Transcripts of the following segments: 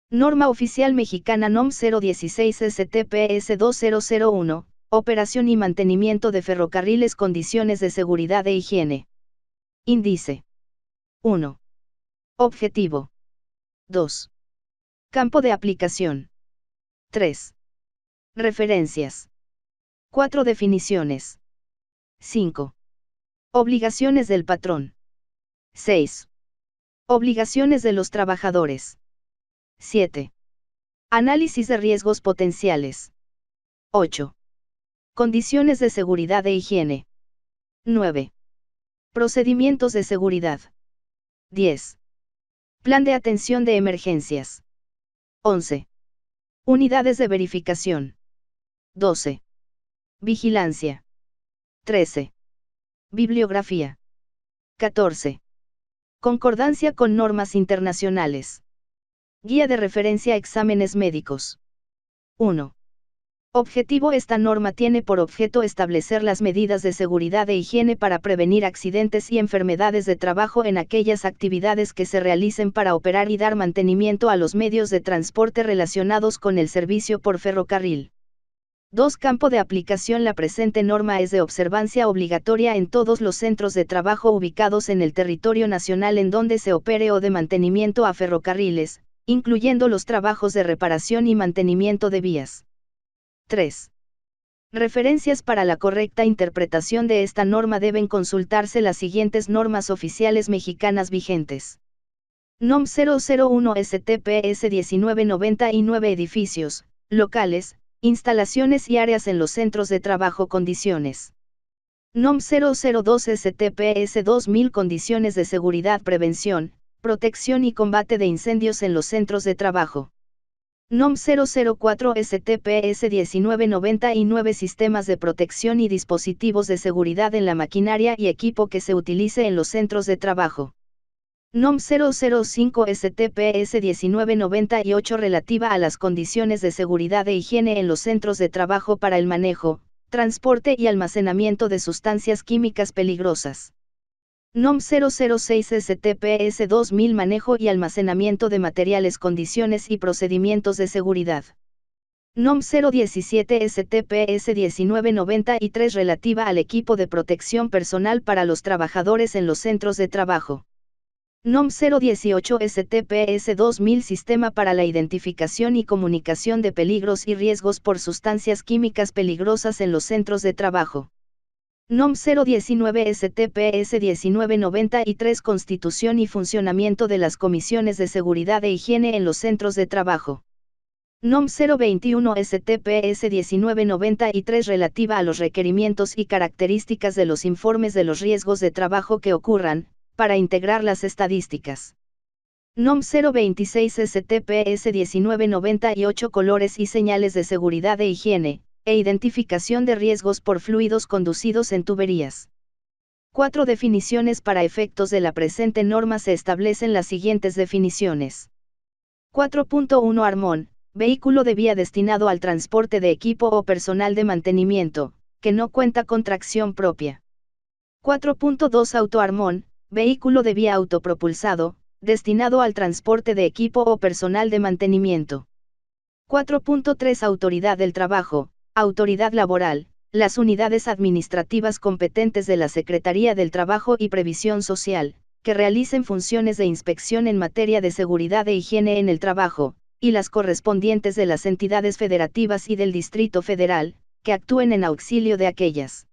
Norma Oficial Mexicana NOM 016 STPS 2001, Operación y mantenimiento de ferrocarriles, condiciones de seguridad e higiene. Índice 1. Objetivo 2. Campo de aplicación 3. Referencias 4. Definiciones 5. Obligaciones del patrón 6. Obligaciones de los trabajadores 7. Análisis de riesgos potenciales 8. Condiciones de seguridad e higiene 9. Procedimientos de seguridad 10. Plan de atención de emergencias 11. Unidades de verificación 12. Vigilancia 13. Bibliografía 14. Concordancia con normas internacionales. Guía de referencia a exámenes médicos. 1. Objetivo: esta norma tiene por objeto establecer las medidas de seguridad e higiene para prevenir accidentes y enfermedades de trabajo en aquellas actividades que se realicen para operar y dar mantenimiento a los medios de transporte relacionados con el servicio por ferrocarril. 2. Campo de aplicación: la presente norma es de observancia obligatoria en todos los centros de trabajo ubicados en el territorio nacional en donde se opere o de mantenimiento a ferrocarriles, incluyendo los trabajos de reparación y mantenimiento de vías. 3. Referencias: para la correcta interpretación de esta norma deben consultarse las siguientes normas oficiales mexicanas vigentes. NOM 001 STPS 1999 edificios, locales, instalaciones y áreas en los centros de trabajo. Condiciones. NOM 002 STPS 2000 condiciones de seguridad, prevención, protección y combate de incendios en los centros de trabajo. NOM 004 STPS 1999 sistemas de protección y dispositivos de seguridad en la maquinaria y equipo que se utilice en los centros de trabajo. NOM 005 STPS 1998 relativa a las condiciones de seguridad e higiene en los centros de trabajo para el manejo, transporte y almacenamiento de sustancias químicas peligrosas. NOM 006 STPS 2000 manejo y almacenamiento de materiales, condiciones y procedimientos de seguridad. NOM 017 STPS 1993 relativa al equipo de protección personal para los trabajadores en los centros de trabajo. NOM 018 STPS 2000 sistema para la identificación y comunicación de peligros y riesgos por sustancias químicas peligrosas en los centros de trabajo. NOM 019 STPS 1993 constitución y funcionamiento de las comisiones de seguridad e higiene en los centros de trabajo. NOM 021 STPS 1993 relativa a los requerimientos y características de los informes de los riesgos de trabajo que ocurran, para integrar las estadísticas. NOM 026 STPS 1998 colores y señales de seguridad e higiene, e identificación de riesgos por fluidos conducidos en tuberías. 4 definiciones: para efectos de la presente norma se establecen las siguientes definiciones. 4.1 Armón, vehículo de vía destinado al transporte de equipo o personal de mantenimiento, que no cuenta con tracción propia. 4.2 Autoarmón, vehículo de vía autopropulsado, destinado al transporte de equipo o personal de mantenimiento. 4.3 Autoridad del Trabajo, Autoridad Laboral, las unidades administrativas competentes de la Secretaría del Trabajo y Previsión Social, que realicen funciones de inspección en materia de seguridad e higiene en el trabajo, y las correspondientes de las entidades federativas y del Distrito Federal, que actúen en auxilio de aquellas.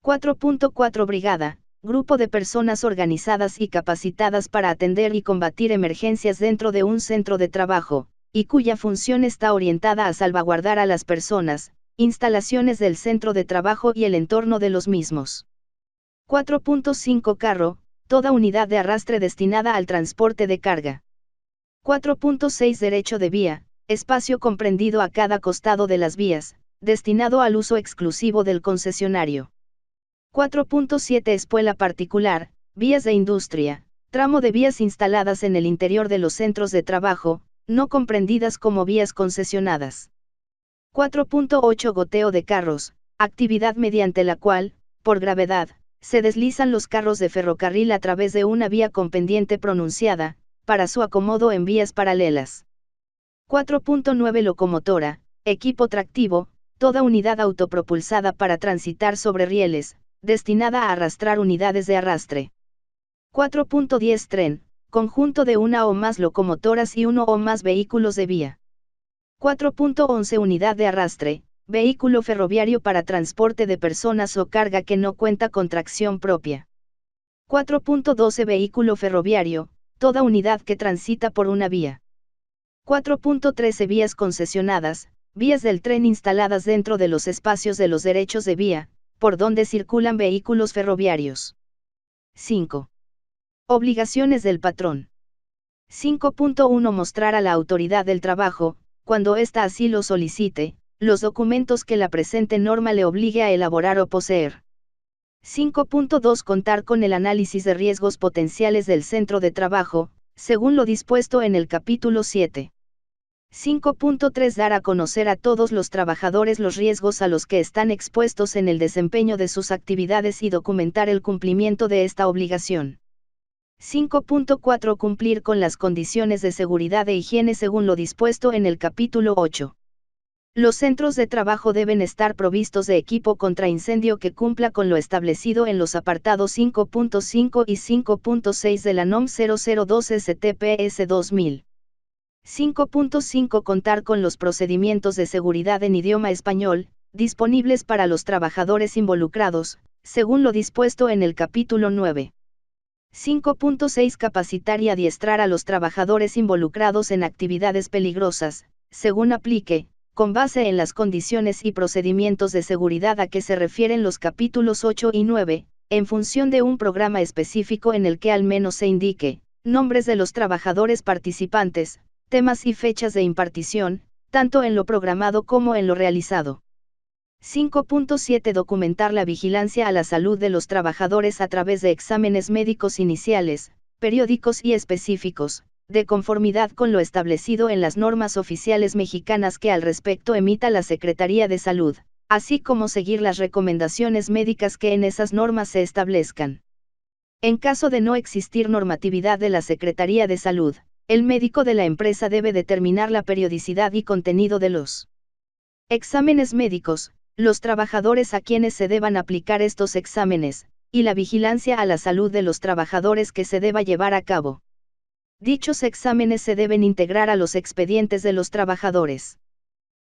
4.4 Brigada, grupo de personas organizadas y capacitadas para atender y combatir emergencias dentro de un centro de trabajo, y cuya función está orientada a salvaguardar a las personas, instalaciones del centro de trabajo y el entorno de los mismos. 4.5 Carro, toda unidad de arrastre destinada al transporte de carga. 4.6 Derecho de vía, espacio comprendido a cada costado de las vías, destinado al uso exclusivo del concesionario. 4.7 Espuela particular, vías de industria, tramo de vías instaladas en el interior de los centros de trabajo, no comprendidas como vías concesionadas. 4.8 Goteo de carros, actividad mediante la cual, por gravedad, se deslizan los carros de ferrocarril a través de una vía con pendiente pronunciada, para su acomodo en vías paralelas. 4.9 Locomotora, equipo tractivo, toda unidad autopropulsada para transitar sobre rieles, destinada a arrastrar unidades de arrastre. 4.10 Tren, conjunto de una o más locomotoras y uno o más vehículos de vía. 4.11 Unidad de arrastre, vehículo ferroviario para transporte de personas o carga que no cuenta con tracción propia. 4.12 Vehículo ferroviario, toda unidad que transita por una vía. 4.13 Vías concesionadas, vías del tren instaladas dentro de los espacios de los derechos de vía, por donde circulan vehículos ferroviarios. 5. Obligaciones del patrón. 5.1 Mostrar a la autoridad del trabajo, cuando ésta así lo solicite, los documentos que la presente norma le obligue a elaborar o poseer. 5.2 Contar con el análisis de riesgos potenciales del centro de trabajo, según lo dispuesto en el capítulo 7. 5.3 Dar a conocer a todos los trabajadores los riesgos a los que están expuestos en el desempeño de sus actividades y documentar el cumplimiento de esta obligación. 5.4 Cumplir con las condiciones de seguridad e higiene según lo dispuesto en el capítulo 8. Los centros de trabajo deben estar provistos de equipo contra incendio que cumpla con lo establecido en los apartados 5.5 y 5.6 de la NOM 0012 STPS 2000. 5.5 Contar con los procedimientos de seguridad en idioma español, disponibles para los trabajadores involucrados, según lo dispuesto en el capítulo 9. 5.6 Capacitar y adiestrar a los trabajadores involucrados en actividades peligrosas, según aplique, con base en las condiciones y procedimientos de seguridad a que se refieren los capítulos 8 y 9, en función de un programa específico en el que al menos se indique, nombres de los trabajadores participantes, temas y fechas de impartición, tanto en lo programado como en lo realizado. 5.7 Documentar la vigilancia a la salud de los trabajadores a través de exámenes médicos iniciales, periódicos y específicos, de conformidad con lo establecido en las normas oficiales mexicanas que al respecto emita la Secretaría de Salud, así como seguir las recomendaciones médicas que en esas normas se establezcan. En caso de no existir normatividad de la Secretaría de Salud, el médico de la empresa debe determinar la periodicidad y contenido de los exámenes médicos, los trabajadores a quienes se deban aplicar estos exámenes, y la vigilancia a la salud de los trabajadores que se deba llevar a cabo. Dichos exámenes se deben integrar a los expedientes de los trabajadores.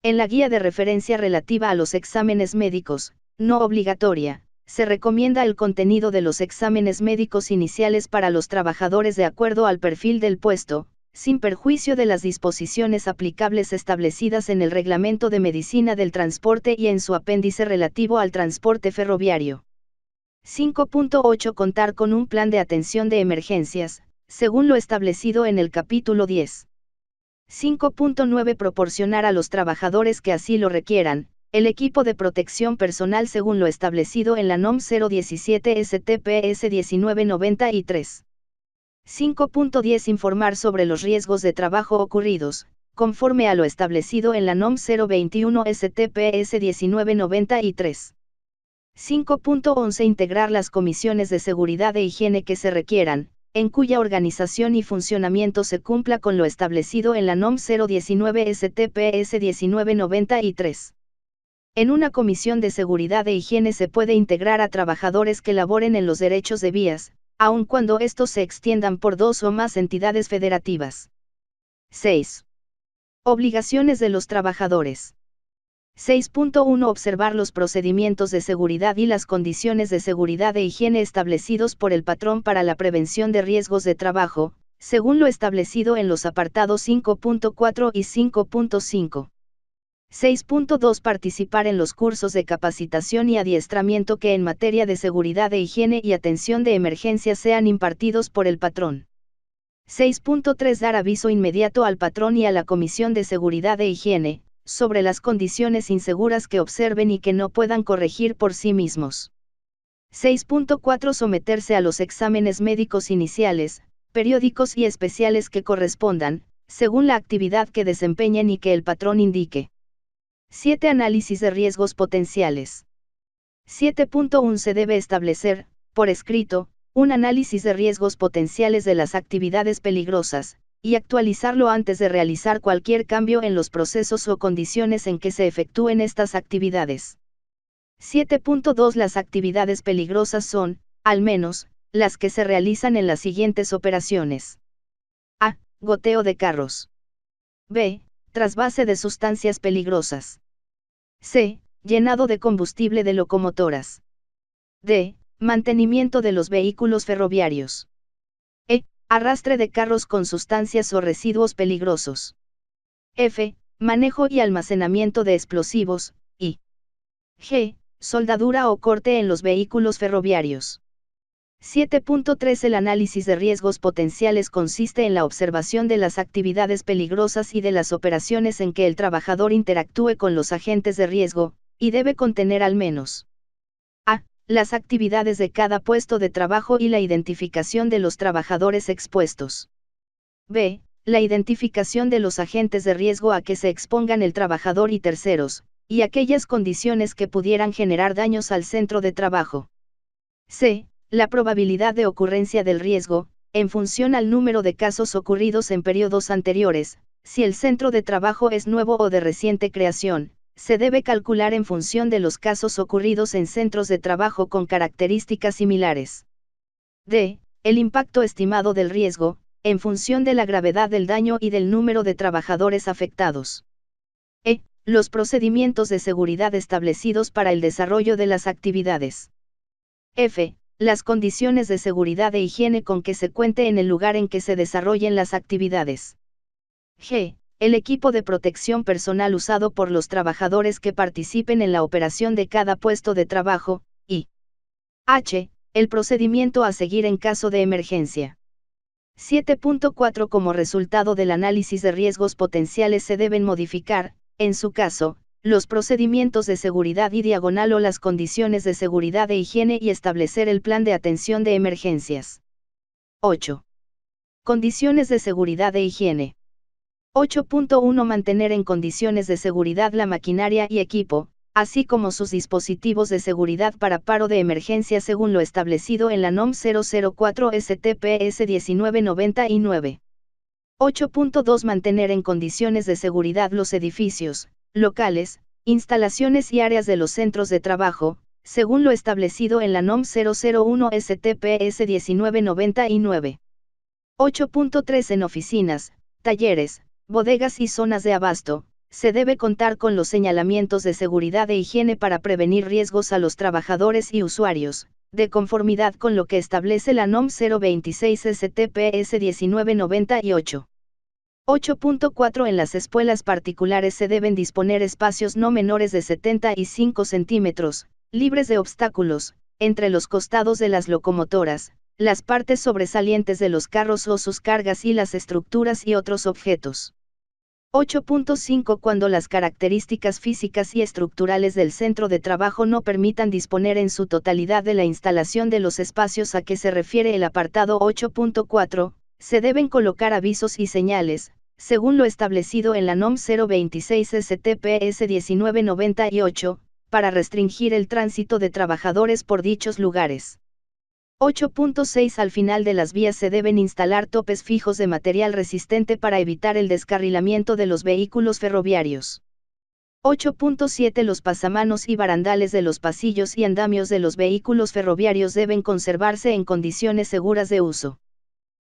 En la guía de referencia relativa a los exámenes médicos, no obligatoria, se recomienda el contenido de los exámenes médicos iniciales para los trabajadores de acuerdo al perfil del puesto, sin perjuicio de las disposiciones aplicables establecidas en el Reglamento de Medicina del Transporte y en su apéndice relativo al transporte ferroviario. 5.8 Contar con un plan de atención de emergencias, según lo establecido en el capítulo 10. 5.9 Proporcionar a los trabajadores que así lo requieran, el equipo de protección personal según lo establecido en la NOM 017 STPS 1993. 5.10 Informar sobre los riesgos de trabajo ocurridos, conforme a lo establecido en la NOM 021 STPS 1993. 5.11 Integrar las comisiones de seguridad e higiene que se requieran, en cuya organización y funcionamiento se cumpla con lo establecido en la NOM 019 STPS 1993. En una comisión de seguridad e higiene se puede integrar a trabajadores que laboren en los derechos de vías, aun cuando estos se extiendan por dos o más entidades federativas. 6. Obligaciones de los trabajadores. 6.1 Observar los procedimientos de seguridad y las condiciones de seguridad e higiene establecidos por el patrón para la prevención de riesgos de trabajo, según lo establecido en los apartados 5.4 y 5.5. 6.2 Participar en los cursos de capacitación y adiestramiento que en materia de seguridad e higiene y atención de emergencias sean impartidos por el patrón. 6.3 Dar aviso inmediato al patrón y a la Comisión de Seguridad e Higiene, sobre las condiciones inseguras que observen y que no puedan corregir por sí mismos. 6.4 Someterse a los exámenes médicos iniciales, periódicos y especiales que correspondan, según la actividad que desempeñen y que el patrón indique. 7 Análisis de riesgos potenciales. 7.1 Se debe establecer, por escrito, un análisis de riesgos potenciales de las actividades peligrosas, y actualizarlo antes de realizar cualquier cambio en los procesos o condiciones en que se efectúen estas actividades. 7.2 Las actividades peligrosas son, al menos, las que se realizan en las siguientes operaciones. A. Goteo de carros. B. Trasvase de sustancias peligrosas. C. Llenado de combustible de locomotoras. D. Mantenimiento de los vehículos ferroviarios. E. Arrastre de carros con sustancias o residuos peligrosos. F. Manejo y almacenamiento de explosivos. Y G. Soldadura o corte en los vehículos ferroviarios. 7.3 El análisis de riesgos potenciales consiste en la observación de las actividades peligrosas y de las operaciones en que el trabajador interactúe con los agentes de riesgo, y debe contener al menos a. Las actividades de cada puesto de trabajo y la identificación de los trabajadores expuestos. B. La identificación de los agentes de riesgo a que se expongan el trabajador y terceros, y aquellas condiciones que pudieran generar daños al centro de trabajo. C. La probabilidad de ocurrencia del riesgo, en función al número de casos ocurridos en periodos anteriores. Si el centro de trabajo es nuevo o de reciente creación, se debe calcular en función de los casos ocurridos en centros de trabajo con características similares. D. El impacto estimado del riesgo, en función de la gravedad del daño y del número de trabajadores afectados. E. Los procedimientos de seguridad establecidos para el desarrollo de las actividades. F. Las condiciones de seguridad e higiene con que se cuente en el lugar en que se desarrollen las actividades. G. El equipo de protección personal usado por los trabajadores que participen en la operación de cada puesto de trabajo. Y H. El procedimiento a seguir en caso de emergencia. 7.4 Como resultado del análisis de riesgos potenciales se deben modificar, en su caso, los procedimientos de seguridad y diagonal o las condiciones de seguridad e higiene y establecer el plan de atención de emergencias. 8. Condiciones de seguridad e higiene. 8.1 Mantener en condiciones de seguridad la maquinaria y equipo, así como sus dispositivos de seguridad para paro de emergencia según lo establecido en la NOM 004 STPS 1999. 8.2 Mantener en condiciones de seguridad los edificios, locales, instalaciones y áreas de los centros de trabajo, según lo establecido en la NOM 001 STPS 1999. 8.3 En oficinas, talleres, bodegas y zonas de abasto, se debe contar con los señalamientos de seguridad e higiene para prevenir riesgos a los trabajadores y usuarios, de conformidad con lo que establece la NOM 026 STPS 1998. 8.4 En las escuelas particulares se deben disponer espacios no menores de 75 centímetros, libres de obstáculos, entre los costados de las locomotoras, las partes sobresalientes de los carros o sus cargas y las estructuras y otros objetos. 8.5 Cuando las características físicas y estructurales del centro de trabajo no permitan disponer en su totalidad de la instalación de los espacios a que se refiere el apartado 8.4, se deben colocar avisos y señales, según lo establecido en la NOM 026 STPS 1998, para restringir el tránsito de trabajadores por dichos lugares. 8.6 Al final de las vías se deben instalar topes fijos de material resistente para evitar el descarrilamiento de los vehículos ferroviarios. 8.7 Los pasamanos y barandales de los pasillos y andamios de los vehículos ferroviarios deben conservarse en condiciones seguras de uso.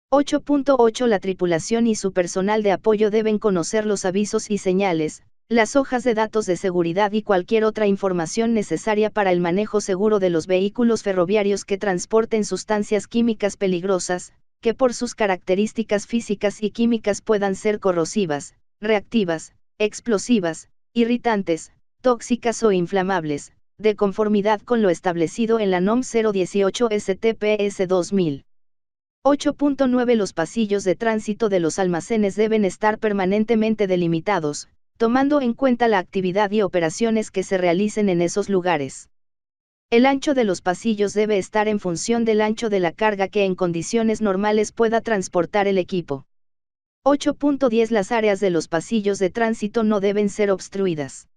8.8 La tripulación y su personal de apoyo deben conocer los avisos y señales, las hojas de datos de seguridad y cualquier otra información necesaria para el manejo seguro de los vehículos ferroviarios que transporten sustancias químicas peligrosas, que por sus características físicas y químicas puedan ser corrosivas, reactivas, explosivas, irritantes, tóxicas o inflamables, de conformidad con lo establecido en la NOM 018 STPS 2000. 8.9 Los pasillos de tránsito de los almacenes deben estar permanentemente delimitados, tomando en cuenta la actividad y operaciones que se realicen en esos lugares. El ancho de los pasillos debe estar en función del ancho de la carga que en condiciones normales pueda transportar el equipo. 8.10 Las áreas de los pasillos de tránsito no deben ser obstruidas.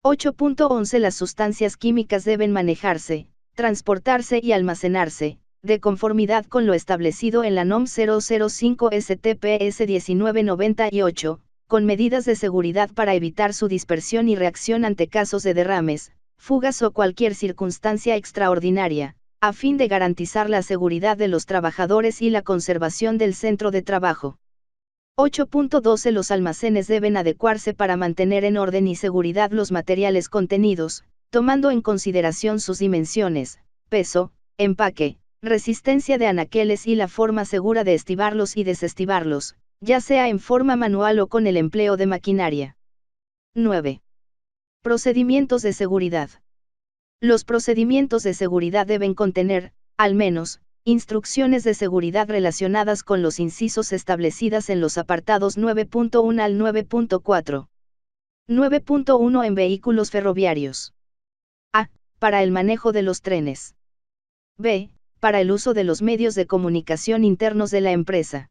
8.11 Las sustancias químicas deben manejarse, transportarse y almacenarse, de conformidad con lo establecido en la NOM 005 STPS 1998, con medidas de seguridad para evitar su dispersión y reacción ante casos de derrames, fugas o cualquier circunstancia extraordinaria, a fin de garantizar la seguridad de los trabajadores y la conservación del centro de trabajo. 8.12 Los almacenes deben adecuarse para mantener en orden y seguridad los materiales contenidos, tomando en consideración sus dimensiones, peso, empaque, resistencia de anaqueles y la forma segura de estibarlos y desestibarlos, ya sea en forma manual o con el empleo de maquinaria. 9. Procedimientos de seguridad. Los procedimientos de seguridad deben contener, al menos, instrucciones de seguridad relacionadas con los incisos establecidas en los apartados 9.1 al 9.4. 9.1 En vehículos ferroviarios. A. Para el manejo de los trenes. B. Para el uso de los medios de comunicación internos de la empresa.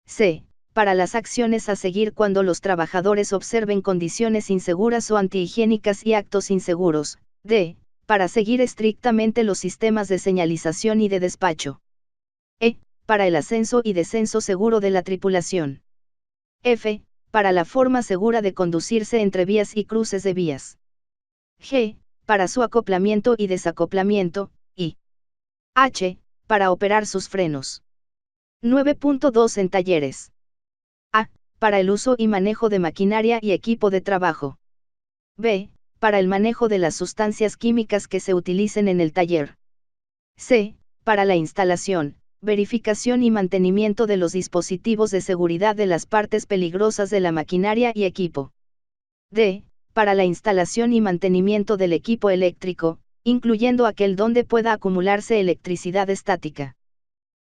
C. Para las acciones a seguir cuando los trabajadores observen condiciones inseguras o antihigiénicas y actos inseguros. D. Para seguir estrictamente los sistemas de señalización y de despacho. E. Para el ascenso y descenso seguro de la tripulación. F. Para la forma segura de conducirse entre vías y cruces de vías. G. Para su acoplamiento y desacoplamiento, y H. Para operar sus frenos. 9.2 En talleres. A. Para el uso y manejo de maquinaria y equipo de trabajo. B. Para el manejo de las sustancias químicas que se utilicen en el taller. C. Para la instalación, verificación y mantenimiento de los dispositivos de seguridad de las partes peligrosas de la maquinaria y equipo. D. Para la instalación y mantenimiento del equipo eléctrico, incluyendo aquel donde pueda acumularse electricidad estática.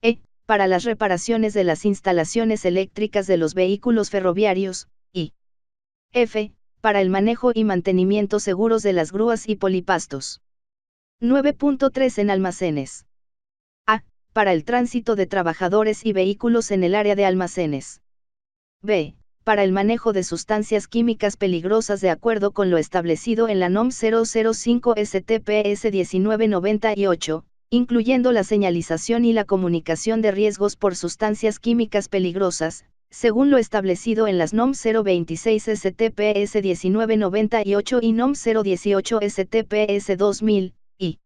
E. Para las reparaciones de las instalaciones eléctricas de los vehículos ferroviarios, y F. Para el manejo y mantenimiento seguros de las grúas y polipastos. 9.3 En almacenes. A. Para el tránsito de trabajadores y vehículos en el área de almacenes. B. Para el manejo de sustancias químicas peligrosas de acuerdo con lo establecido en la NOM 005 STPS 1998, incluyendo la señalización y la comunicación de riesgos por sustancias químicas peligrosas, según lo establecido en las NOM 026 STPS 1998 y NOM 018 STPS 2000, y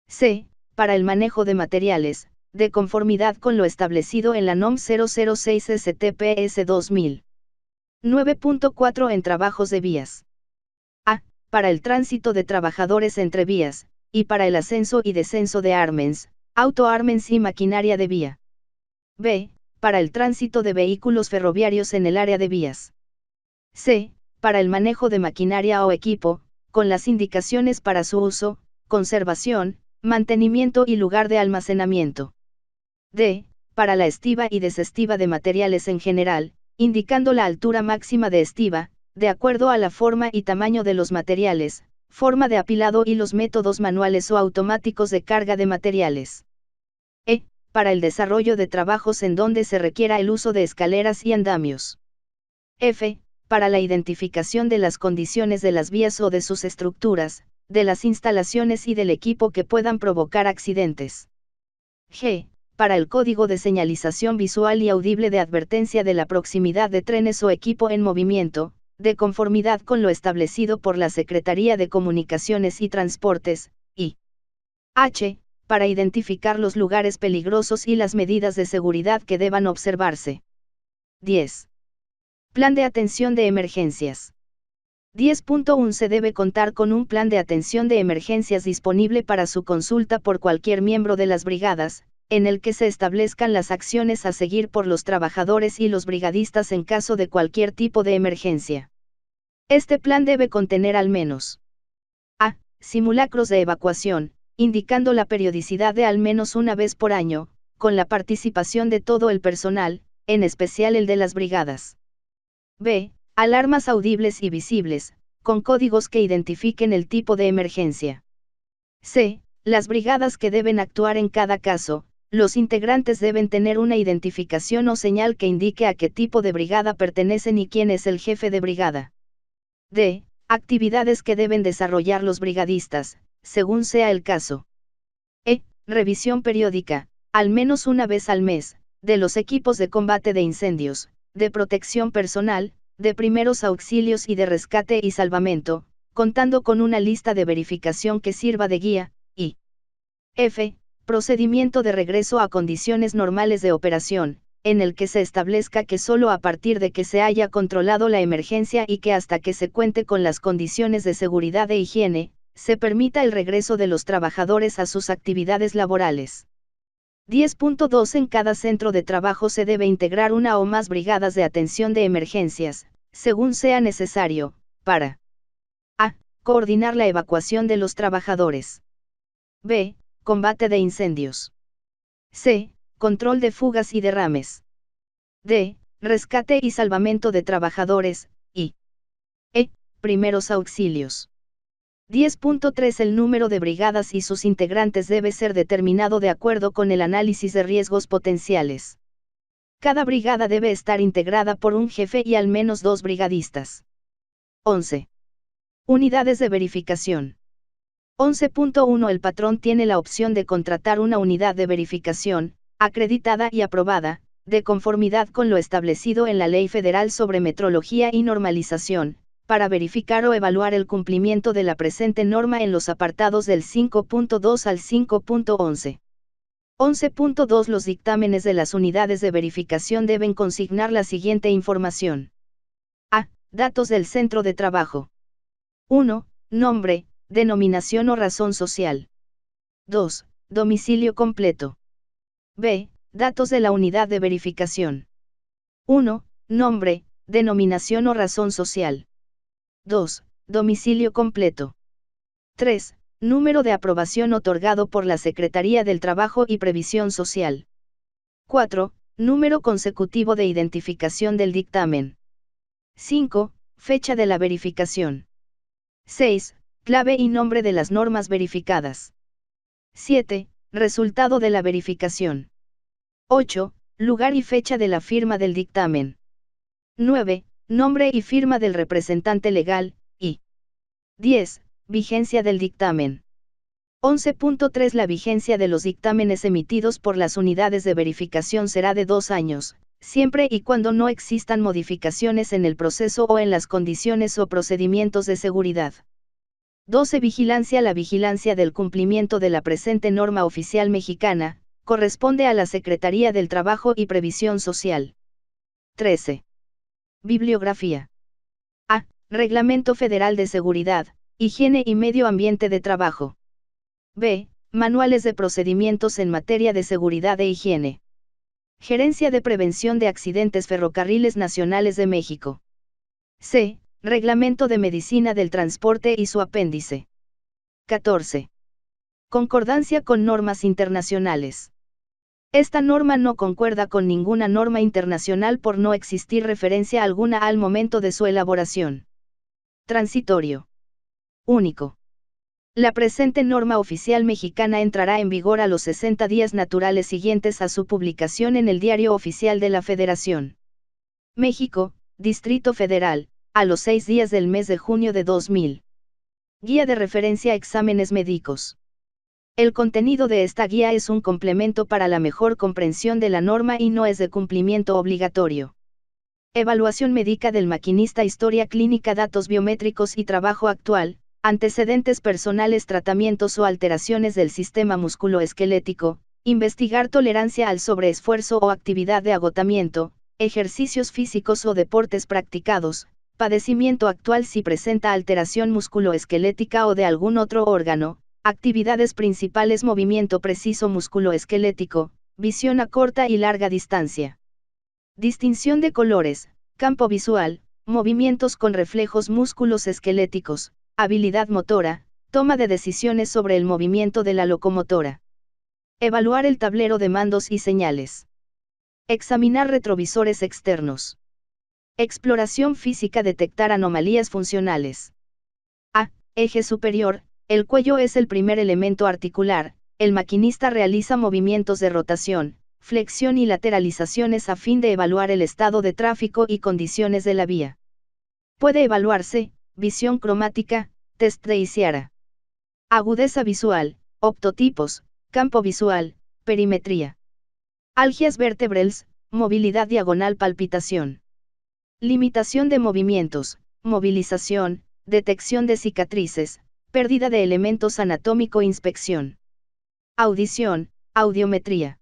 C. Para el manejo de materiales, de conformidad con lo establecido en la NOM 006 STPS 2000. 9.4 En trabajos de vías. A. Para el tránsito de trabajadores entre vías, y para el ascenso y descenso de armens, autoarmens y maquinaria de vía. B. Para el tránsito de vehículos ferroviarios en el área de vías. C. Para el manejo de maquinaria o equipo, con las indicaciones para su uso, conservación, mantenimiento y lugar de almacenamiento. D. Para la estiba y desestiva de materiales en general, indicando la altura máxima de estiba, de acuerdo a la forma y tamaño de los materiales, forma de apilado y los métodos manuales o automáticos de carga de materiales. E. Para el desarrollo de trabajos en donde se requiera el uso de escaleras y andamios. F. Para la identificación de las condiciones de las vías o de sus estructuras, de las instalaciones y del equipo que puedan provocar accidentes. G. Para el código de señalización visual y audible de advertencia de la proximidad de trenes o equipo en movimiento, de conformidad con lo establecido por la Secretaría de Comunicaciones y Transportes, y H. Para identificar los lugares peligrosos y las medidas de seguridad que deban observarse. 10. Plan de atención de emergencias. 10.1 Se debe contar con un plan de atención de emergencias disponible para su consulta por cualquier miembro de las brigadas, en el que se establezcan las acciones a seguir por los trabajadores y los brigadistas en caso de cualquier tipo de emergencia. Este plan debe contener al menos a. Simulacros de evacuación, indicando la periodicidad de al menos una vez por año, con la participación de todo el personal, en especial el de las brigadas. B. Alarmas audibles y visibles, con códigos que identifiquen el tipo de emergencia. C. Las brigadas que deben actuar en cada caso, los integrantes deben tener una identificación o señal que indique a qué tipo de brigada pertenecen y quién es el jefe de brigada. D. Actividades que deben desarrollar los brigadistas, según sea el caso. E. revisión periódica, al menos una vez al mes, de los equipos de combate de incendios, de protección personal, de primeros auxilios y de rescate y salvamento, contando con una lista de verificación que sirva de guía, y f. Procedimiento de regreso a condiciones normales de operación, en el que se establezca que solo a partir de que se haya controlado la emergencia y que hasta que se cuente con las condiciones de seguridad e higiene, se permita el regreso de los trabajadores a sus actividades laborales. 10.2 En cada centro de trabajo se debe integrar una o más brigadas de atención de emergencias, según sea necesario, para a. Coordinar la evacuación de los trabajadores. b. Combate de incendios. c. Control de fugas y derrames. d. Rescate y salvamento de trabajadores, y e. Primeros auxilios. 10.3 El número de brigadas y sus integrantes debe ser determinado de acuerdo con el análisis de riesgos potenciales. Cada brigada debe estar integrada por un jefe y al menos 2 brigadistas. 11. Unidades de verificación. 11.1 El patrón tiene la opción de contratar una unidad de verificación, acreditada y aprobada, de conformidad con lo establecido en la Ley Federal sobre Metrología y Normalización, para verificar o evaluar el cumplimiento de la presente norma en los apartados del 5.2 al 5.11. 11.2 Los dictámenes de las unidades de verificación deben consignar la siguiente información. A. Datos del centro de trabajo. 1. Nombre, denominación o razón social. 2. Domicilio completo. B. Datos de la unidad de verificación. 1. Nombre, denominación o razón social. 2. Domicilio completo. 3. Número de aprobación otorgado por la Secretaría del Trabajo y Previsión Social. 4. Número consecutivo de identificación del dictamen. 5. Fecha de la verificación. 6. Clave y nombre de las normas verificadas. 7. Resultado de la verificación. 8. Lugar y fecha de la firma del dictamen. 9. Nombre y firma del representante legal, y 10. Vigencia del dictamen. 11.3 La vigencia de los dictámenes emitidos por las unidades de verificación será de 2 años, siempre y cuando no existan modificaciones en el proceso o en las condiciones o procedimientos de seguridad. 12 Vigilancia La vigilancia del cumplimiento de la presente norma oficial mexicana, corresponde a la Secretaría del Trabajo y Previsión Social. 13. Bibliografía. A. Reglamento Federal de Seguridad, Higiene y Medio Ambiente de Trabajo. B. Manuales de procedimientos en materia de seguridad e higiene. Gerencia de Prevención de Accidentes Ferrocarriles Nacionales de México. C. Reglamento de Medicina del Transporte y su apéndice. 14. Concordancia con normas internacionales. Esta norma no concuerda con ninguna norma internacional por no existir referencia alguna al momento de su elaboración. Transitorio. Único. La presente norma oficial mexicana entrará en vigor a los 60 días naturales siguientes a su publicación en el Diario Oficial de la Federación. México, Distrito Federal, a los 6 días del mes de junio de 2000. Guía de referencia a exámenes médicos. El contenido de esta guía es un complemento para la mejor comprensión de la norma y no es de cumplimiento obligatorio. Evaluación médica del maquinista, historia clínica, datos biométricos y trabajo actual, antecedentes personales, tratamientos o alteraciones del sistema musculoesquelético, investigar tolerancia al sobreesfuerzo o actividad de agotamiento, ejercicios físicos o deportes practicados, padecimiento actual si presenta alteración musculoesquelética o de algún otro órgano, actividades principales, movimiento preciso musculoesquelético, visión a corta y larga distancia. Distinción de colores, campo visual, movimientos con reflejos, músculos esqueléticos, habilidad motora, toma de decisiones sobre el movimiento de la locomotora. Evaluar el tablero de mandos y señales. Examinar retrovisores externos. Exploración física, detectar anomalías funcionales. A. Eje superior. El cuello es el primer elemento articular. El maquinista realiza movimientos de rotación, flexión y lateralizaciones a fin de evaluar el estado de tráfico y condiciones de la vía. Puede evaluarse visión cromática, test de Isiara. Agudeza visual, optotipos, campo visual, perimetría. Algias vertebrales, movilidad diagonal, palpitación. Limitación de movimientos, movilización, detección de cicatrices, pérdida de elementos anatómico, inspección. Audición, audiometría.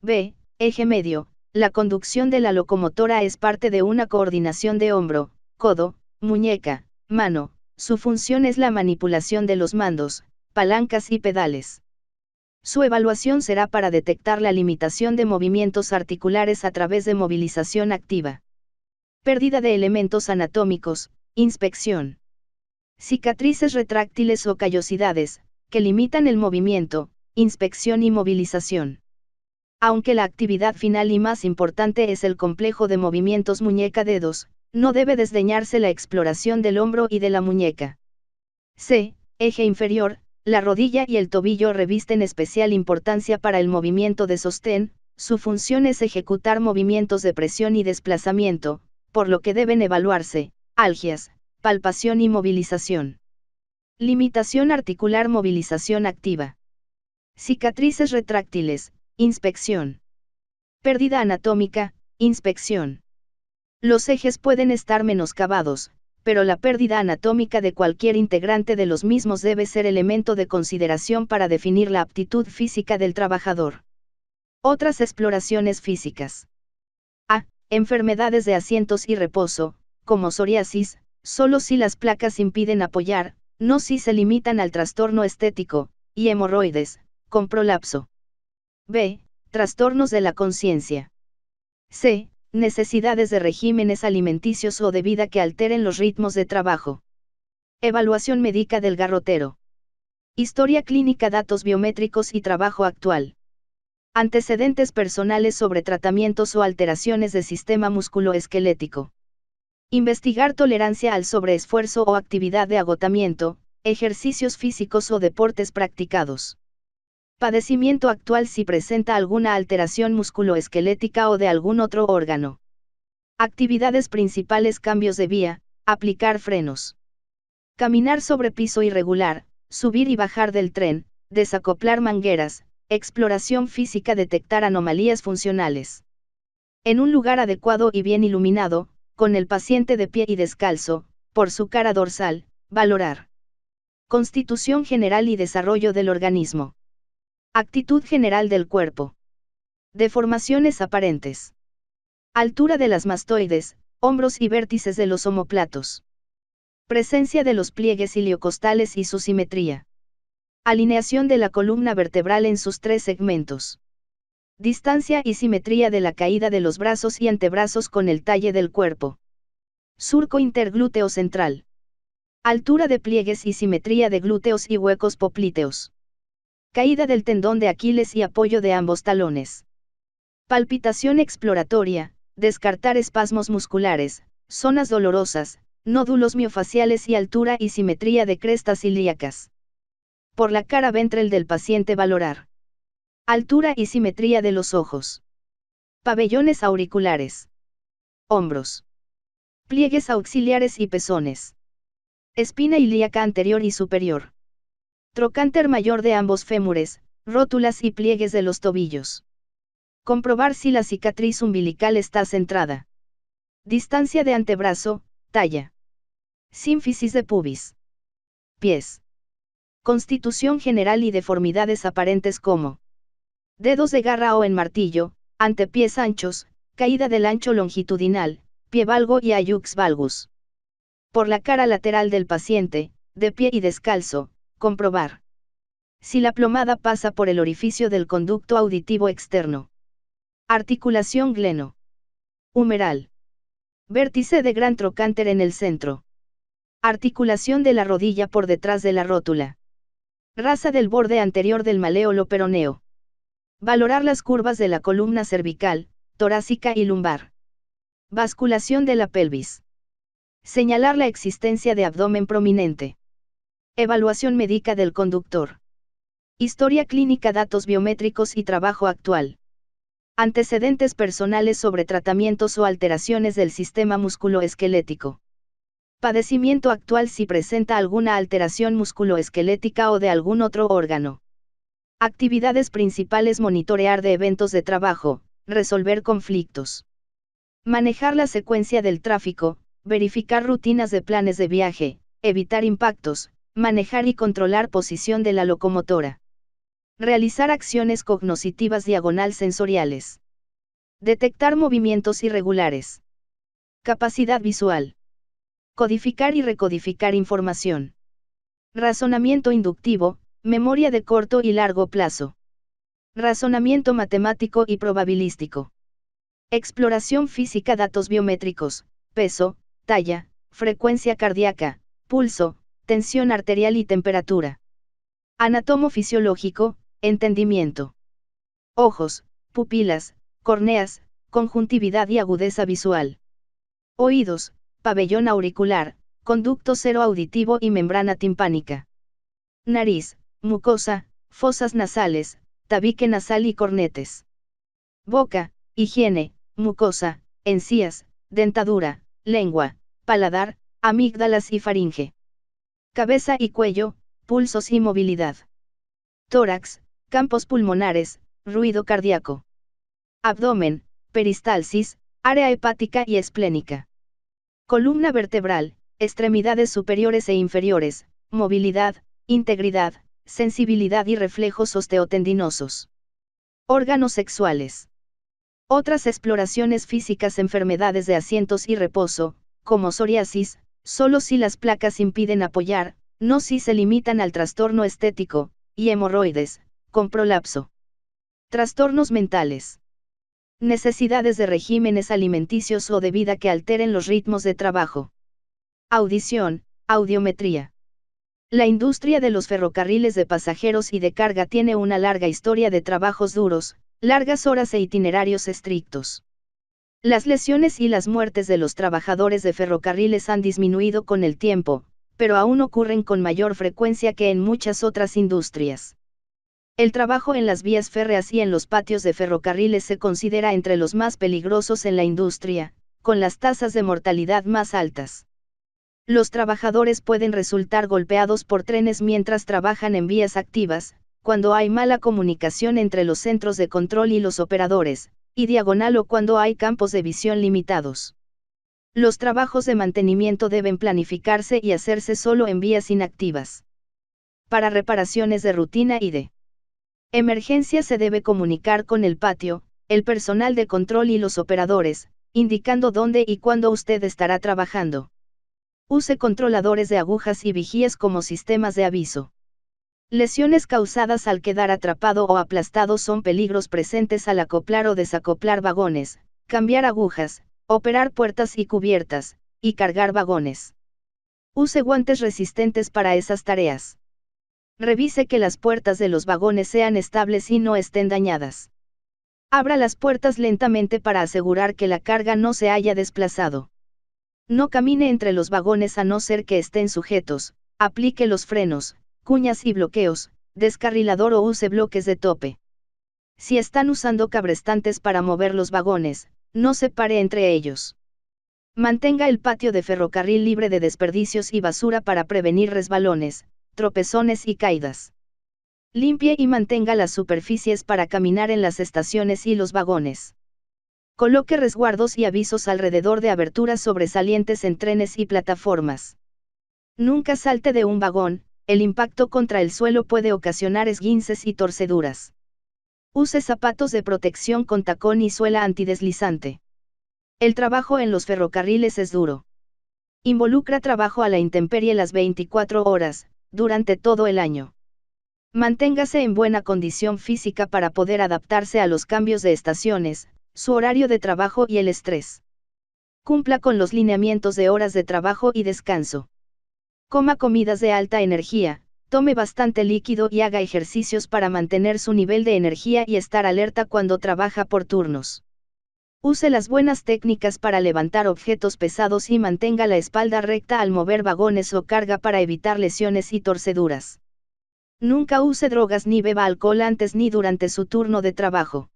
B. Eje medio. La conducción de la locomotora es parte de una coordinación de hombro, codo, muñeca, mano. Su función es la manipulación de los mandos, palancas y pedales. Su evaluación será para detectar la limitación de movimientos articulares a través de movilización activa. Pérdida de elementos anatómicos, inspección. Cicatrices retráctiles o callosidades, que limitan el movimiento, inspección y movilización. Aunque la actividad final y más importante es el complejo de movimientos muñeca-dedos, no debe desdeñarse la exploración del hombro y de la muñeca. C. Eje inferior. La rodilla y el tobillo revisten especial importancia para el movimiento de sostén. Su función es ejecutar movimientos de presión y desplazamiento, por lo que deben evaluarse, algias, palpación y movilización. Limitación articular, movilización activa. Cicatrices retráctiles, inspección. Pérdida anatómica, inspección. Los ejes pueden estar menoscabados, pero la pérdida anatómica de cualquier integrante de los mismos debe ser elemento de consideración para definir la aptitud física del trabajador. Otras exploraciones físicas. A. Enfermedades de asientos y reposo, como psoriasis, solo si las placas impiden apoyar, no si se limitan al trastorno estético, y hemorroides, con prolapso. B. Trastornos de la conciencia. C. Necesidades de regímenes alimenticios o de vida que alteren los ritmos de trabajo. Evaluación médica del garrotero. Historia clínica, datos biométricos y trabajo actual. Antecedentes personales sobre tratamientos o alteraciones de sistema musculoesquelético. Investigar tolerancia al sobreesfuerzo o actividad de agotamiento, ejercicios físicos o deportes practicados. Padecimiento actual si presenta alguna alteración musculoesquelética o de algún otro órgano. Actividades principales: cambios de vía, aplicar frenos. Caminar sobre piso irregular, subir y bajar del tren, desacoplar mangueras, exploración física, detectar anomalías funcionales. En un lugar adecuado y bien iluminado, con el paciente de pie y descalzo, por su cara dorsal, valorar. Constitución general y desarrollo del organismo. Actitud general del cuerpo. Deformaciones aparentes. Altura de las mastoides, hombros y vértices de los omóplatos. Presencia de los pliegues iliocostales y su simetría. Alineación de la columna vertebral en sus tres segmentos. Distancia y simetría de la caída de los brazos y antebrazos con el talle del cuerpo. Surco interglúteo central. Altura de pliegues y simetría de glúteos y huecos poplíteos. Caída del tendón de Aquiles y apoyo de ambos talones. Palpitación exploratoria, descartar espasmos musculares, zonas dolorosas, nódulos miofaciales y altura y simetría de crestas ilíacas. Por la cara ventral del paciente valorar. Altura y simetría de los ojos. Pabellones auriculares. Hombros. Pliegues auxiliares y pezones. Espina ilíaca anterior y superior. Trocánter mayor de ambos fémures, rótulas y pliegues de los tobillos. Comprobar si la cicatriz umbilical está centrada. Distancia de antebrazo, talla. Sínfisis de pubis. Pies. Constitución general y deformidades aparentes como dedos de garra o en martillo, antepies anchos, caída del ancho longitudinal, pie valgo y hallux valgus. Por la cara lateral del paciente, de pie y descalzo, comprobar si la plomada pasa por el orificio del conducto auditivo externo. Articulación gleno. Humeral. Vértice de gran trocánter en el centro. Articulación de la rodilla por detrás de la rótula. Rasa del borde anterior del maléolo peroneo. Valorar las curvas de la columna cervical, torácica y lumbar. Basculación de la pelvis. Señalar la existencia de abdomen prominente. Evaluación médica del conductor. Historia clínica, datos biométricos y trabajo actual. Antecedentes personales sobre tratamientos o alteraciones del sistema musculoesquelético. Padecimiento actual si presenta alguna alteración musculoesquelética o de algún otro órgano. Actividades principales: monitorear de eventos de trabajo, resolver conflictos, manejar la secuencia del tráfico, verificar rutinas de planes de viaje, evitar impactos, manejar y controlar posición de la locomotora. Realizar acciones cognitivas sensoriales. Detectar movimientos irregulares. Capacidad visual. Codificar y recodificar información. Razonamiento inductivo, memoria de corto y largo plazo. Razonamiento matemático y probabilístico. Exploración física: datos biométricos, peso, talla, frecuencia cardíaca, pulso, tensión arterial y temperatura. Anatomo-fisiológico, entendimiento. Ojos, pupilas, córneas, conjuntividad y agudeza visual. Oídos, pabellón auricular, conducto cero auditivo y membrana timpánica. Nariz, mucosa, fosas nasales, tabique nasal y cornetes. Boca, higiene, mucosa, encías, dentadura, lengua, paladar, amígdalas y faringe. Cabeza y cuello, pulsos y movilidad. Tórax, campos pulmonares, ruido cardíaco. Abdomen, peristalsis, área hepática y esplénica. Columna vertebral, extremidades superiores e inferiores, movilidad, integridad, sensibilidad y reflejos osteotendinosos. Órganos sexuales. Otras exploraciones físicas: enfermedades de asientos y reposo, como psoriasis, solo si las placas impiden apoyar, no si se limitan al trastorno estético, y hemorroides, con prolapso. Trastornos mentales. Necesidades de regímenes alimenticios o de vida que alteren los ritmos de trabajo. Audición, audiometría. La industria de los ferrocarriles de pasajeros y de carga tiene una larga historia de trabajos duros, largas horas e itinerarios estrictos. Las lesiones y las muertes de los trabajadores de ferrocarriles han disminuido con el tiempo, pero aún ocurren con mayor frecuencia que en muchas otras industrias. El trabajo en las vías férreas y en los patios de ferrocarriles se considera entre los más peligrosos en la industria, con las tasas de mortalidad más altas. Los trabajadores pueden resultar golpeados por trenes mientras trabajan en vías activas, cuando hay mala comunicación entre los centros de control y los operadores, y diagonal o cuando hay campos de visión limitados. Los trabajos de mantenimiento deben planificarse y hacerse solo en vías inactivas. Para reparaciones de rutina y de emergencia se debe comunicar con el patio, el personal de control y los operadores, indicando dónde y cuándo usted estará trabajando. Use controladores de agujas y vigías como sistemas de aviso. Lesiones causadas al quedar atrapado o aplastado son peligros presentes al acoplar o desacoplar vagones, cambiar agujas, operar puertas y cubiertas, y cargar vagones. Use guantes resistentes para esas tareas. Revise que las puertas de los vagones sean estables y no estén dañadas. Abra las puertas lentamente para asegurar que la carga no se haya desplazado. No camine entre los vagones a no ser que estén sujetos, aplique los frenos, cuñas y bloqueos, descarrilador o use bloques de tope. Si están usando cabrestantes para mover los vagones, no se pare entre ellos. Mantenga el patio de ferrocarril libre de desperdicios y basura para prevenir resbalones, tropezones y caídas. Limpie y mantenga las superficies para caminar en las estaciones y los vagones. Coloque resguardos y avisos alrededor de aberturas sobresalientes en trenes y plataformas. Nunca salte de un vagón, el impacto contra el suelo puede ocasionar esguinces y torceduras. Use zapatos de protección con tacón y suela antideslizante. El trabajo en los ferrocarriles es duro. Involucra trabajo a la intemperie las 24 horas, durante todo el año. Manténgase en buena condición física para poder adaptarse a los cambios de estaciones, su horario de trabajo y el estrés. Cumpla con los lineamientos de horas de trabajo y descanso. Coma comidas de alta energía, tome bastante líquido y haga ejercicios para mantener su nivel de energía y estar alerta cuando trabaja por turnos. Use las buenas técnicas para levantar objetos pesados y mantenga la espalda recta al mover vagones o carga para evitar lesiones y torceduras. Nunca use drogas ni beba alcohol antes ni durante su turno de trabajo.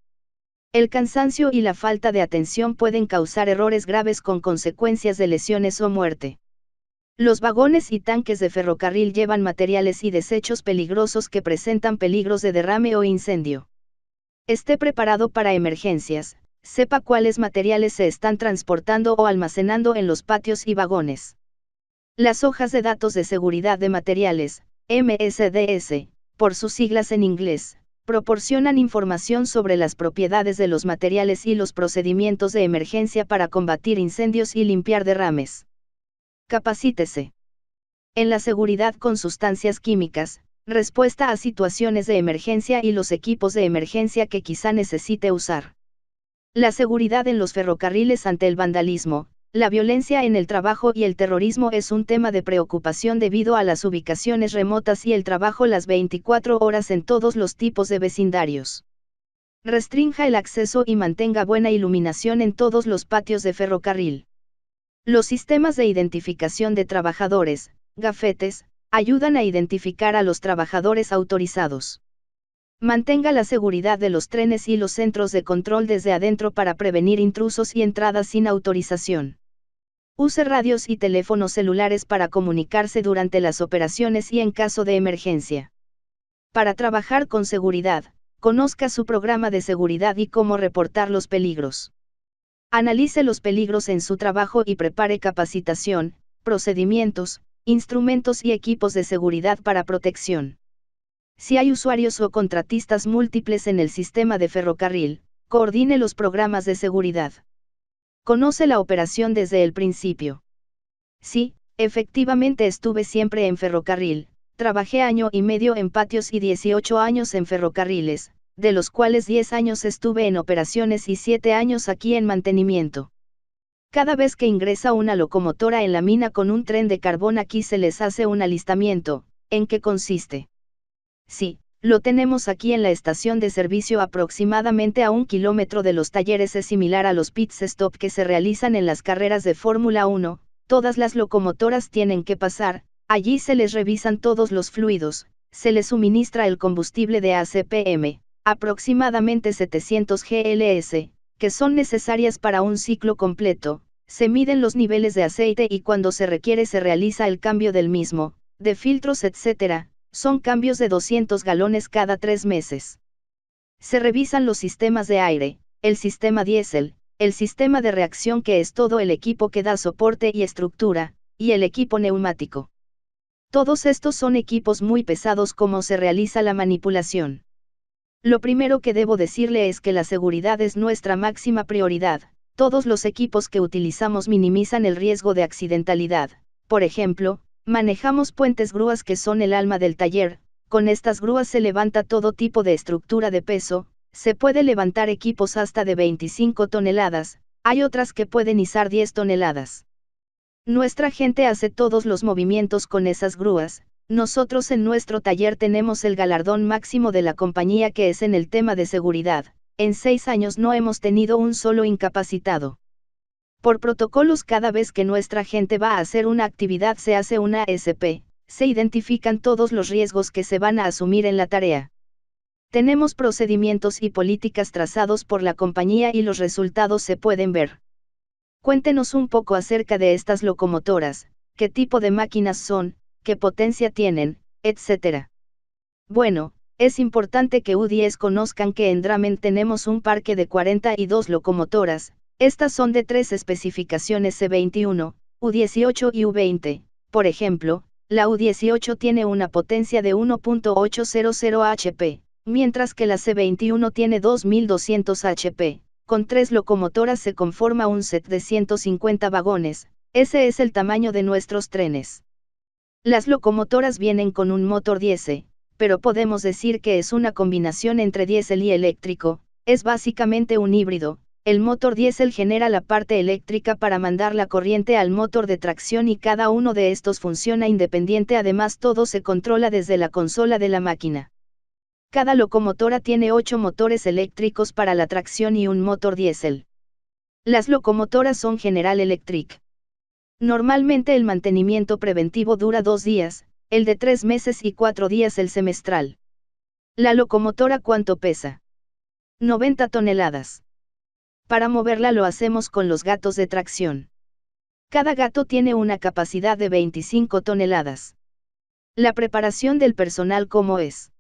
El cansancio y la falta de atención pueden causar errores graves con consecuencias de lesiones o muerte. Los vagones y tanques de ferrocarril llevan materiales y desechos peligrosos que presentan peligros de derrame o incendio. Esté preparado para emergencias, sepa cuáles materiales se están transportando o almacenando en los patios y vagones. Las hojas de datos de seguridad de materiales, MSDS, por sus siglas en inglés, proporcionan información sobre las propiedades de los materiales y los procedimientos de emergencia para combatir incendios y limpiar derrames. Capacítese. En la seguridad con sustancias químicas, respuesta a situaciones de emergencia y los equipos de emergencia que quizá necesite usar. La seguridad en los ferrocarriles ante el vandalismo, la violencia en el trabajo y el terrorismo es un tema de preocupación debido a las ubicaciones remotas y el trabajo las 24 horas en todos los tipos de vecindarios. Restrinja el acceso y mantenga buena iluminación en todos los patios de ferrocarril. Los sistemas de identificación de trabajadores, gafetes, ayudan a identificar a los trabajadores autorizados. Mantenga la seguridad de los trenes y los centros de control desde adentro para prevenir intrusos y entradas sin autorización. Use radios y teléfonos celulares para comunicarse durante las operaciones y en caso de emergencia. Para trabajar con seguridad, conozca su programa de seguridad y cómo reportar los peligros. Analice los peligros en su trabajo y prepare capacitación, procedimientos, instrumentos y equipos de seguridad para protección. Si hay usuarios o contratistas múltiples en el sistema de ferrocarril, coordine los programas de seguridad. Conoce la operación desde el principio. Sí, efectivamente estuve siempre en ferrocarril, trabajé año y medio en patios y 18 años en ferrocarriles, de los cuales 10 años estuve en operaciones y 7 años aquí en mantenimiento. Cada vez que ingresa una locomotora en la mina con un tren de carbón aquí se les hace un alistamiento. ¿En qué consiste? Sí, lo tenemos aquí en la estación de servicio aproximadamente a 1 kilómetro de los talleres. Es similar a los pit stop que se realizan en las carreras de Fórmula 1, todas las locomotoras tienen que pasar, allí se les revisan todos los fluidos, se les suministra el combustible de ACPM, aproximadamente 700 GLS, que son necesarias para un ciclo completo, se miden los niveles de aceite y cuando se requiere se realiza el cambio del mismo, de filtros etc. Son cambios de 200 galones cada 3 meses. Se revisan los sistemas de aire, el sistema diésel, el sistema de reacción que es todo el equipo que da soporte y estructura, y el equipo neumático. Todos estos son equipos muy pesados. ¿Cómo se realiza la manipulación? Lo primero que debo decirle es que la seguridad es nuestra máxima prioridad. Todos los equipos que utilizamos minimizan el riesgo de accidentalidad. Por ejemplo, manejamos puentes grúas que son el alma del taller. Con estas grúas se levanta todo tipo de estructura de peso, se puede levantar equipos hasta de 25 toneladas, hay otras que pueden izar 10 toneladas. Nuestra gente hace todos los movimientos con esas grúas. Nosotros en nuestro taller tenemos el galardón máximo de la compañía que es en el tema de seguridad. En 6 años no hemos tenido un solo incapacitado. Por protocolos, cada vez que nuestra gente va a hacer una actividad se hace una SP, se identifican todos los riesgos que se van a asumir en la tarea. Tenemos procedimientos y políticas trazados por la compañía y los resultados se pueden ver. Cuéntenos un poco acerca de estas locomotoras, qué tipo de máquinas son, qué potencia tienen, etc. Bueno, es importante que U10 conozcan que en Drammen tenemos un parque de 42 locomotoras. Estas son de 3 especificaciones C21, U18 y U20. Por ejemplo, la U18 tiene una potencia de 1.800 HP, mientras que la C21 tiene 2200 HP. Con 3 locomotoras se conforma un set de 150 vagones. Ese es el tamaño de nuestros trenes. Las locomotoras vienen con un motor diésel, pero podemos decir que es una combinación entre diésel y eléctrico. Es básicamente un híbrido. El motor diésel genera la parte eléctrica para mandar la corriente al motor de tracción y cada uno de estos funciona independiente. Además, todo se controla desde la consola de la máquina. Cada locomotora tiene 8 motores eléctricos para la tracción y un motor diésel. Las locomotoras son General Electric. Normalmente el mantenimiento preventivo dura 2 días, el de 3 meses y 4 días el semestral. La locomotora, ¿cuánto pesa? 90 toneladas. Para moverla lo hacemos con los gatos de tracción. Cada gato tiene una capacidad de 25 toneladas. La preparación del personal ¿cómo es?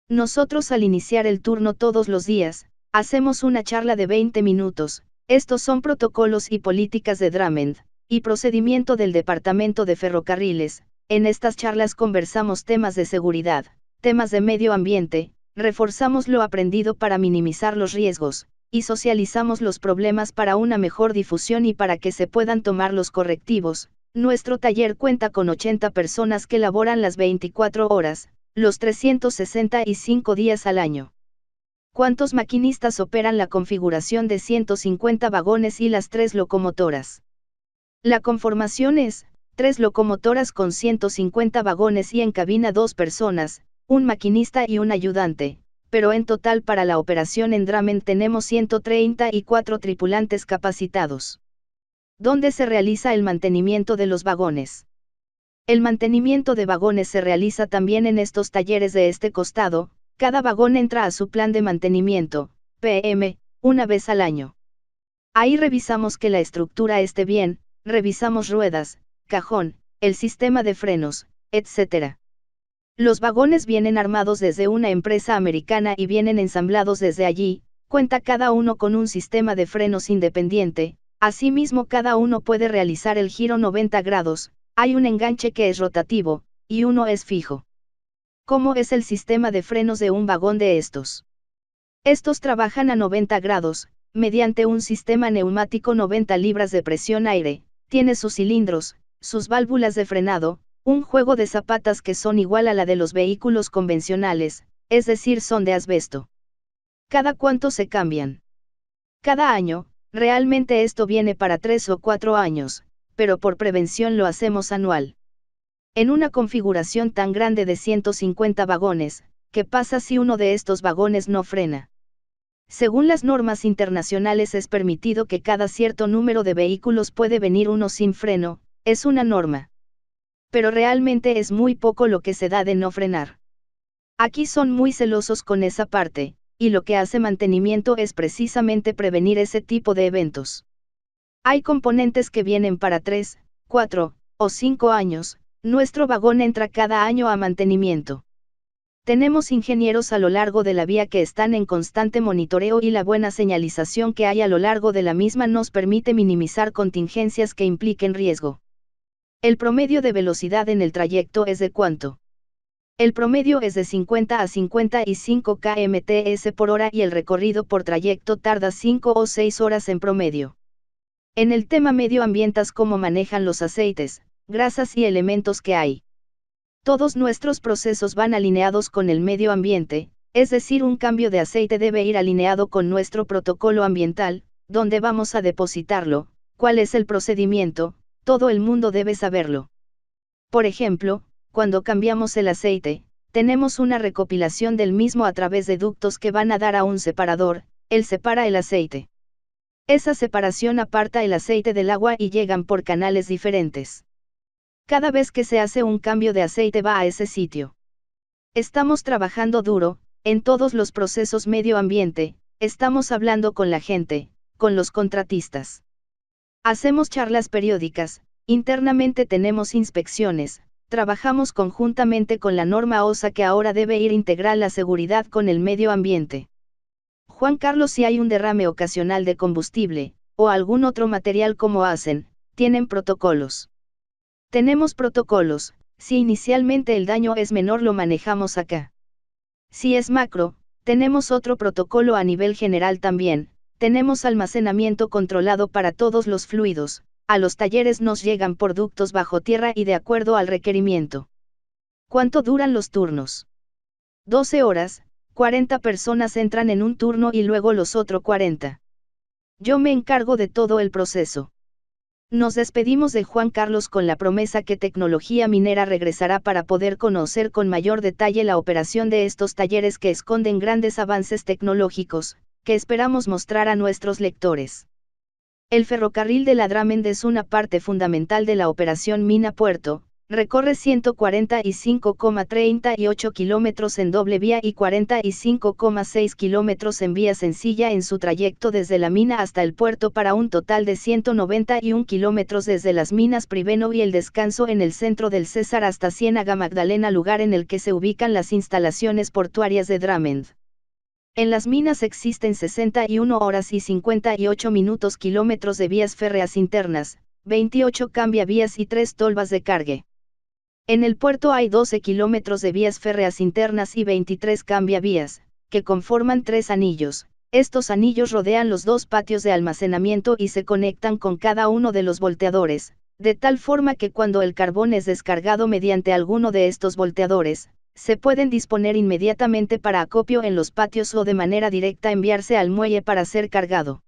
Nosotros al iniciar el turno todos los días, hacemos una charla de 20 minutos, estos son protocolos y políticas de Drammen, y procedimiento del Departamento de Ferrocarriles. En estas charlas conversamos temas de seguridad, temas de medio ambiente, reforzamos lo aprendido para minimizar los riesgos, y socializamos los problemas para una mejor difusión y para que se puedan tomar los correctivos. Nuestro taller cuenta con 80 personas que laboran las 24 horas, los 365 días al año. ¿Cuántos maquinistas operan la configuración de 150 vagones y las 3 locomotoras? La conformación es 3 locomotoras con 150 vagones y en cabina 2 personas, un maquinista y un ayudante, pero en total para la operación en Drammen tenemos 134 tripulantes capacitados. ¿Dónde se realiza el mantenimiento de los vagones? El mantenimiento de vagones se realiza también en estos talleres de este costado. Cada vagón entra a su plan de mantenimiento, PM, una vez al año. Ahí revisamos que la estructura esté bien, revisamos ruedas, cajón, el sistema de frenos, etc. Los vagones vienen armados desde una empresa americana y vienen ensamblados desde allí, cuenta cada uno con un sistema de frenos independiente, asimismo cada uno puede realizar el giro 90 grados, hay un enganche que es rotativo, y uno es fijo. ¿Cómo es el sistema de frenos de un vagón de estos? Estos trabajan a 90 grados, mediante un sistema neumático 90 libras de presión aire, tiene sus cilindros, sus válvulas de frenado, un juego de zapatas que son igual a la de los vehículos convencionales, es decir son de asbesto. ¿Cada cuánto se cambian? Cada año, realmente esto viene para 3 o 4 años, pero por prevención lo hacemos anual. En una configuración tan grande de 150 vagones, ¿qué pasa si uno de estos vagones no frena? Según las normas internacionales es permitido que cada cierto número de vehículos puede venir uno sin freno, es una norma. Pero realmente es muy poco lo que se da de no frenar. Aquí son muy celosos con esa parte, y lo que hace mantenimiento es precisamente prevenir ese tipo de eventos. Hay componentes que vienen para 3, 4 o 5 años, nuestro vagón entra cada año a mantenimiento. Tenemos ingenieros a lo largo de la vía que están en constante monitoreo y la buena señalización que hay a lo largo de la misma nos permite minimizar contingencias que impliquen riesgo. El promedio de velocidad en el trayecto es de ¿cuánto? El promedio es de 50 a 55 km/h por hora y el recorrido por trayecto tarda 5 o 6 horas en promedio. En el tema medioambiental, ¿cómo manejan los aceites, grasas y elementos que hay? Todos nuestros procesos van alineados con el medio ambiente, es decir, un cambio de aceite debe ir alineado con nuestro protocolo ambiental, dónde vamos a depositarlo, cuál es el procedimiento, todo el mundo debe saberlo. Por ejemplo, cuando cambiamos el aceite, tenemos una recopilación del mismo a través de ductos que van a dar a un separador, él separa el aceite. Esa separación aparta el aceite del agua y llegan por canales diferentes. Cada vez que se hace un cambio de aceite va a ese sitio. Estamos trabajando duro, en todos los procesos medio ambiente, estamos hablando con la gente, con los contratistas. Hacemos charlas periódicas, internamente tenemos inspecciones, trabajamos conjuntamente con la norma OSA que ahora debe ir integral la seguridad con el medio ambiente. Juan Carlos, si hay un derrame ocasional de combustible, o algún otro material como hacen, tienen protocolos. Tenemos protocolos, si inicialmente el daño es menor lo manejamos acá. Si es macro, tenemos otro protocolo a nivel general también, tenemos almacenamiento controlado para todos los fluidos, a los talleres nos llegan por ductos bajo tierra y de acuerdo al requerimiento. ¿Cuánto duran los turnos? 12 horas, 40 personas entran en un turno y luego los otros 40. Yo me encargo de todo el proceso. Nos despedimos de Juan Carlos con la promesa que Tecnología Minera regresará para poder conocer con mayor detalle la operación de estos talleres que esconden grandes avances tecnológicos, que esperamos mostrar a nuestros lectores. El ferrocarril de la Drammen es una parte fundamental de la operación Mina Puerto, Recorre 145,38 kilómetros en doble vía y 45,6 kilómetros en vía sencilla en su trayecto desde la mina hasta el puerto, para un total de 191 kilómetros desde las minas Priveno y El Descanso en el centro del César hasta Ciénaga Magdalena, lugar en el que se ubican las instalaciones portuarias de Drammen. En las minas existen 61 horas y 58 minutos kilómetros de vías férreas internas, 28 cambiavías y 3 tolvas de cargue. En el puerto hay 12 kilómetros de vías férreas internas y 23 cambiavías, que conforman 3 anillos. Estos anillos rodean los 2 patios de almacenamiento y se conectan con cada uno de los volteadores, de tal forma que cuando el carbón es descargado mediante alguno de estos volteadores, se pueden disponer inmediatamente para acopio en los patios o de manera directa enviarse al muelle para ser cargado.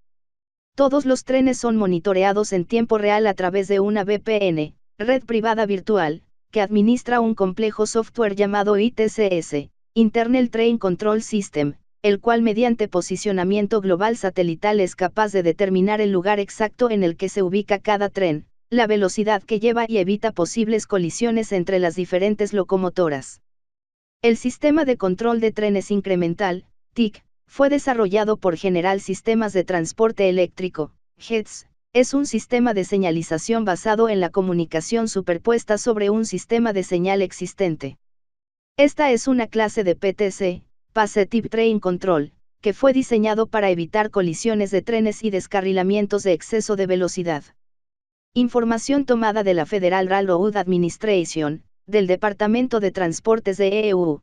Todos los trenes son monitoreados en tiempo real a través de una VPN, red privada virtual, que administra un complejo software llamado ITCS, Internal Train Control System, el cual mediante posicionamiento global satelital es capaz de determinar el lugar exacto en el que se ubica cada tren, la velocidad que lleva y evita posibles colisiones entre las diferentes locomotoras. El sistema de control de trenes incremental, TIC, fue desarrollado por General Sistemas de Transporte Eléctrico, GETS. Es un sistema de señalización basado en la comunicación superpuesta sobre un sistema de señal existente. Esta es una clase de PTC, Positive Train Control, que fue diseñado para evitar colisiones de trenes y descarrilamientos de exceso de velocidad. Información tomada de la Federal Railroad Administration, del Departamento de Transportes de EU.